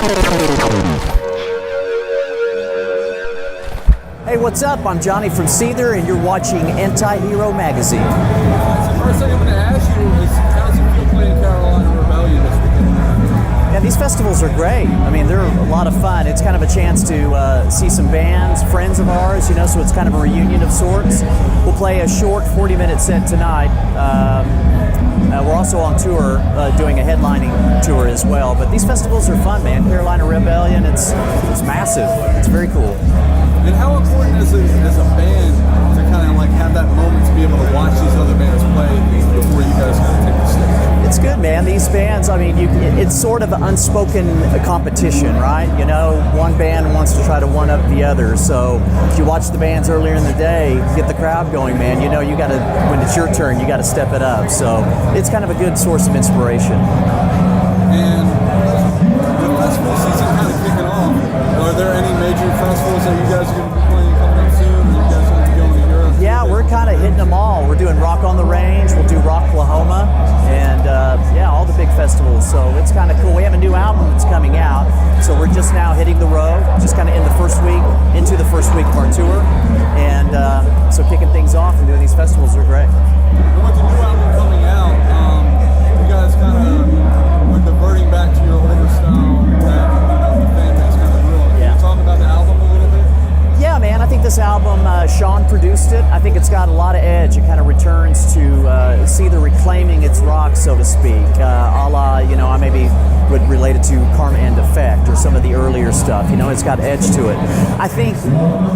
Hey, what's up? I'm Johnny from Seether, and you're watching Antihero Magazine. The first thing I'm going to ask you is, how does it feel playing Carolina Rebellion this weekend? Yeah, these festivals are great. I mean, they're a lot of fun. It's kind of a chance to see some bands, friends of ours, you know, so it's kind of a reunion of sorts. We'll play a short 40-minute set tonight. We're also on tour, doing a headlining tour as well. But these festivals are fun, man. Carolina Rebellion, it's massive. It's very cool. And how important is it as a band to kind of like have that moment to be able to watch these other bands play before you guys kind of take the stage? It's good, man. These bands, I mean, it's sort of an unspoken competition, right? You know, one band wants to try to one-up the other. So if you watch the bands earlier in the day, get the crowd going, man. You know, you got to, when it's your turn, you got to step it up. So it's kind of a good source of inspiration. And the festival season kind of kicking off. Are there any major festivals that you guys are going to be playing coming up soon? Are you guys going to be going to Europe? Yeah, we're kind of hitting them all. We're doing Rock on the Range, we'll do Rocklahoma, and yeah, all the big festivals. So it's kind of cool. We have a new album that's coming out, so we're just now hitting the road, just kind of into the first week of our tour, and so kicking things off and doing these festivals are great. And with the new album coming out, you guys kind of are diverting back to your older style that the fan base kind of grew on. Can you talk about the album a little bit? Yeah, man, I think this album, Sean produced it. I think it's got a lot of edge. It kind of returns to Seether reclaiming its rock, so to speak, a la, you know, I maybe would relate it to Karma and Effect or some of the earlier stuff. You know, it's got edge to it. I think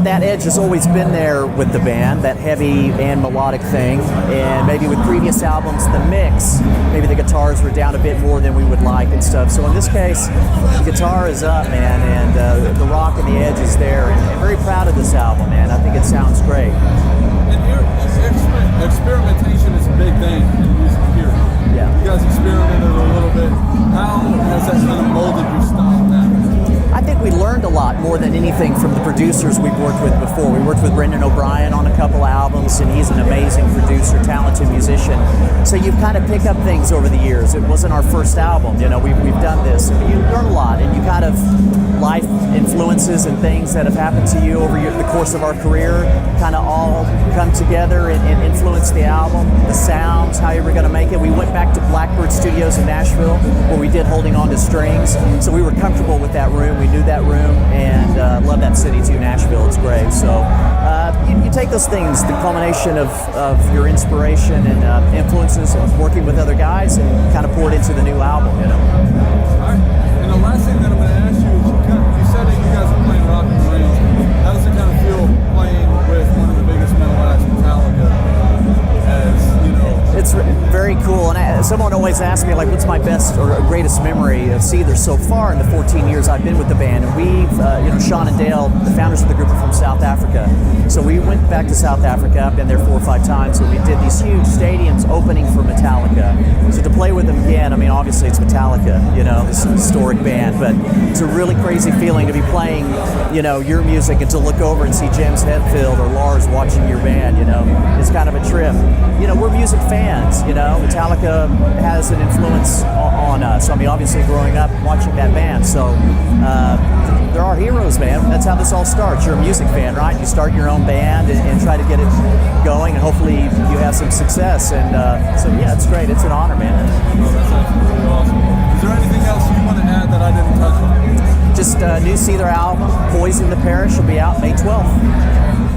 that edge has always been there with the band, that heavy and melodic thing, and maybe with previous albums, the mix, maybe the guitars were down a bit more than we would like and stuff. So in this case, the guitar is up, man, and the rock and the edge is there, and very proud of this album, man. I think it sounds great. And experimentation is a big thing in music here. Yeah. You guys experimented a little bit. How has that kind of molded your style now? I think we learned a lot more than anything from the producers we've worked with before. We worked with Brendan O'Brien on a couple albums, and he's an amazing producer, talented musician. So you kind of pick up things over the years. It wasn't our first album, you know, we've done this. You learn a lot, and you kind of, life influences and things that have happened to you over the course of our career kind of all come together and influence the album, the sounds, how you were going to make it. We went back to Blackbird Studios in Nashville where we did Holding On to Strings, so we were comfortable with that room. We knew that room and love that city too, Nashville. It's great. So you take those things, the culmination of your inspiration and influences of working with other guys, and kind of pour it into the new album, you know. All right. And the last thing that I'm going to ask you is, you said that you guys are playing Rock on the Range. How does it kind of feel playing with one of the biggest metal acts, Metallica, as, you know? It's very cool, and someone always asks me, like, what's my best or greatest memory of Seether so far in the 14 years I've been with the band. And we've, you know, Sean and Dale, the founders of the group, are from South Africa. So we went back to South Africa. I've been there 4 or 5 times, and we did these huge stadiums opening for Metallica. So to play with them again, I mean, obviously it's Metallica, you know, this historic band, but it's a really crazy feeling to be playing, you know, your music and to look over and see James Hetfield or Lars watching your band, you know. It's kind of a trip. You know, we're music fans, you know. Metallica has an influence on us. I mean, obviously growing up watching that band, so they're our heroes, man. That's how this all starts. You're a music fan, right? You start your own band and try to get it going, and hopefully you have some success. And so, yeah, it's great. It's an honor, man. Oh, that's absolutely awesome. Is there anything else you want to add that I didn't touch on? Just a new Seether album, Poison the Parish, will be out May 12th.